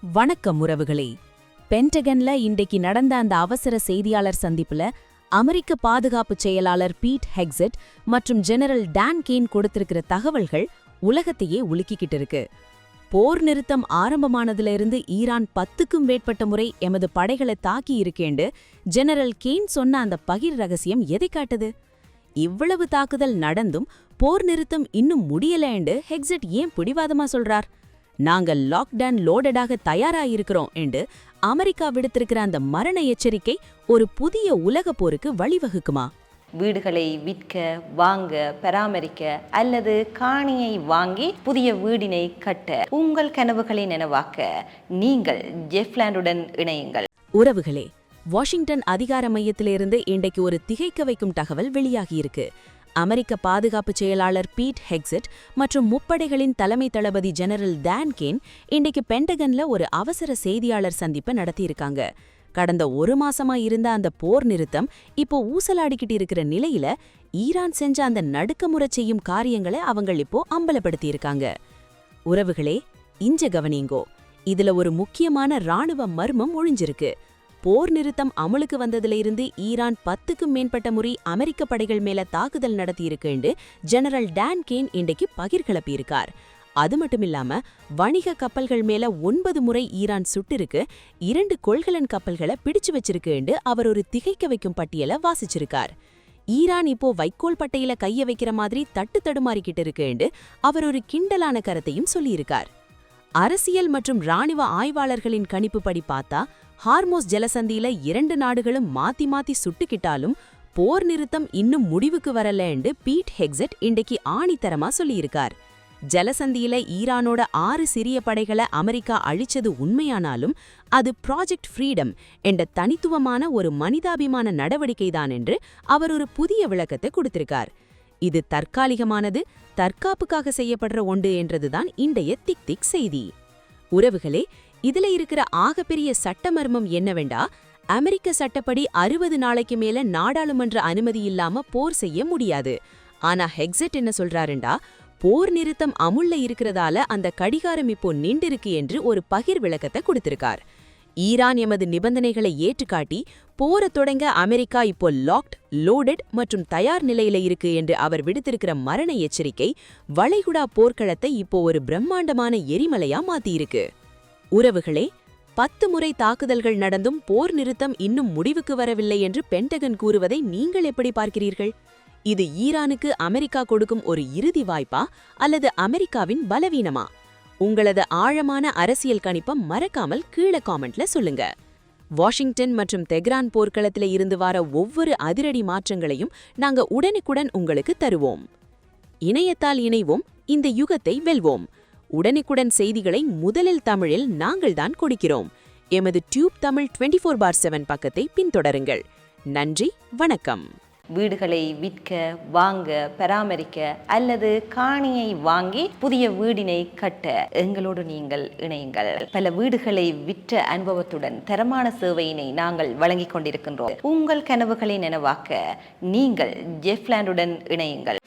வணக்கம் உறவுகளே. பென்டகன்ல இன்றைக்கு நடந்த அந்த அவசர செய்தியாளர் சந்திப்புல அமெரிக்க பாதுகாப்பு செயலாளர் பீட் ஹெக்ஸெட் மற்றும் ஜெனரல் டான் கேன் கொடுத்திருக்கிற தகவல்கள் உலகத்தையே உலுக்கிக்கிட்டு இருக்கு. போர் நிறுத்தம் ஆரம்பமானதுல இருந்து ஈரான் 10க்கும் மேற்பட்ட முறை எமது படைகளை தாக்கி இருக்கேண்டு ஜெனரல் கேன் சொன்ன அந்த பகிர் ரகசியம் எதை காட்டுது? இவ்வளவு தாக்குதல் நடந்தும் போர் நிறுத்தம் இன்னும் முடியலேண்டு ஹெக்ஸெட் ஏன் பிடிவாதமா சொல்றார்? நாங்கள் லாக்டவுன் லோடடாக தயாராயிருக்கிறோம் என்று அமெரிக்கா விடுத்திருக்கிற அந்த மரண எச்சரிக்கை ஒரு புதிய உலக போருக்கு வழிவகுக்குமா? வீடுகளை விற்க, வாங்க, பராமரிக்க அல்லது காணியை வாங்கி புதிய வீடினை கட்ட உங்கள் கனவுகளை நனவாக்க நீங்கள் ஜெஃப்லாண்டுடன் இணையுங்கள். உறவுகளே, வாஷிங்டன் அதிகார மையத்திலிருந்து இன்றைக்கு ஒரு திகைக்க வைக்கும் தகவல் வெளியாகியிருக்கு. அமெரிக்க பாதுகாப்பு செயலாளர் பீட் ஹெக்ஸெட் மற்றும் முப்படைகளின் தலைமை தளபதி ஜெனரல் டான் கேன் இன்றைக்கு பென்டகன்ல ஒரு அவசர செய்தியாளர் சந்திப்பை நடத்தியிருக்காங்க. கடந்த ஒரு மாசமா இருந்த அந்த போர் நிறுத்தம் இப்போ ஊசலாடிக்கிட்டு இருக்கிற நிலையில ஈரான் செஞ்ச அந்த நடுக்கமுறை செய்யும் காரியங்களை அவங்க இப்போ அம்பலப்படுத்தியிருக்காங்க. உறவுகளே, இஞ்ச கவனிங்கோ, இதுல ஒரு முக்கியமான ராணுவ மர்மம் ஒழிஞ்சிருக்கு. போர் நிறுத்தம் அமலுக்கு வந்ததுல இருந்து ஈரான் 10க்கும் மேற்பட்ட முறை அமெரிக்க படைகள் மேல தாக்குதல் நடத்தியிருக்குன்னு ஜெனரல் டான் கேன் இன்றைக்கு பகிர் கிளப்பியிருக்கார். அது மட்டுமில்லாம வணிக கப்பல்கள் மேல 9 முறை ஈரான் சுட்டிருக்கு, 2 கொள்கலன் கப்பல்களை பிடிச்சு வச்சிருக்குன்னு அவர் ஒரு திகைக்க வைக்கும் பட்டியலை வாசிச்சிருக்கார். ஈரான் இப்போ வைக்கோல் பட்டையில கைய வைக்கிற மாதிரி தட்டு தடுமாறிக்கிட்டு இருக்குன்னு அவர் ஒரு கிண்டலான கருத்தையும் சொல்லியிருக்கார். அரசியல் மற்றும் ராணுவ ஆய்வாளர்களின் கணிப்புப்படி பார்த்தா ஹார்மோஸ் ஜலசந்தியில 2 நாடுகளும் மாத்தி மாத்தி சுட்டுக்கிட்டாலும் போர் நிறுத்தம் இன்னும் முடிவுக்கு வரலன்னு பீட் ஹெக்ஸெட் இன்றைக்கு ஆணித்தரமா சொல்லியிருக்கார். ஜலசந்தியில ஈரானோட 6 சிறிய படைகளை அமெரிக்கா அழிச்சது உண்மையானாலும் அது ப்ராஜெக்ட் ஃப்ரீடம் என்ற தனித்துவமான ஒரு மனிதாபிமான நடவடிக்கைதான் என்று அவர் ஒரு புதிய விளக்கத்தை கொடுத்திருக்கார். இது தற்காலிகமானது, தற்காப்புக்காக செய்யப்படுற ஒன்று என்றதுதான் இன்றைய திக் திக் செய்தி. உறவுகளே, இதுல இருக்கிற ஆகப்பெரிய சட்டமர்மம் என்னவெண்டா, அமெரிக்க சட்டப்படி 60 நாளைக்கு மேல நாடாளுமன்ற அனுமதி இல்லாம போர் செய்ய முடியாது. ஆனா ஹெக்ஸெட் என்ன சொல்றாருண்டா, போர் நிறுத்தம் அமுல்ல இருக்கிறதால அந்த கடிகாரம் இப்போ நின்றிருக்கு என்று ஒரு பகிர் விளக்கத்தை கொடுத்திருக்கார். ஈரான் எமது நிபந்தனைகளை ஏற்றுக்காட்டி போரை தொடங்க அமெரிக்கா இப்போ லாக்ட், லோடட் மற்றும் தயார் நிலையில இருக்கு என்று அவர் விடுத்திருக்கிற மரண எச்சரிக்கை வளைகுடா போர்க்களத்தை இப்போ ஒரு பிரம்மாண்டமான எரிமலையா மாத்தியிருக்கு. உறவுகளே, 10 முறை தாக்குதல்கள் நடந்தும் போர் நிறுத்தம் இன்னும் முடிவுக்கு வரவில்லை என்று பென்டகன் கூறுவதை நீங்கள் எப்படி பார்க்கிறீர்கள்? இது ஈரானுக்கு அமெரிக்கா கொடுக்கும் ஒரு இறுதி வாய்ப்பா அல்லது அமெரிக்காவின் பலவீனமா? உங்களது ஆழமான அரசியல் கணிப்பம் மறக்காமல் கீழே காமெண்ட்ல சொல்லுங்க. வாஷிங்டன் மற்றும் தெஹ்ரான் போர்க்களத்தில இருந்து வர ஒவ்வொரு அதிரடி மாற்றங்களையும் நாங்க உடனுக்குடன் உங்களுக்கு தருவோம். இணையத்தால் இணைவோம், இந்த யுகத்தை வெல்வோம். உடனுக்குடன் செய்திகளை முதலில் தமிழில் நாங்கள்தான் கொடுக்கிறோம். எமது டியூப் தமிழ் 24/7 பக்கத்தை பின்தொடருங்கள். நன்றி, வணக்கம். வீடுகளை விற்க, வாங்க, பராமரிக்க அல்லது காணியை வாங்கி புதிய வீடினை கட்ட எங்களோடு நீங்கள் இணையுங்கள். பல வீடுகளை விற்ற அனுபவத்துடன் தரமான சேவையினை நாங்கள் வழங்கிக் கொண்டிருக்கின்றோம். உங்கள் கனவுகளை நனவாக்க நீங்கள் ஜெஃப்லாண்டுடன் இணையுங்கள்.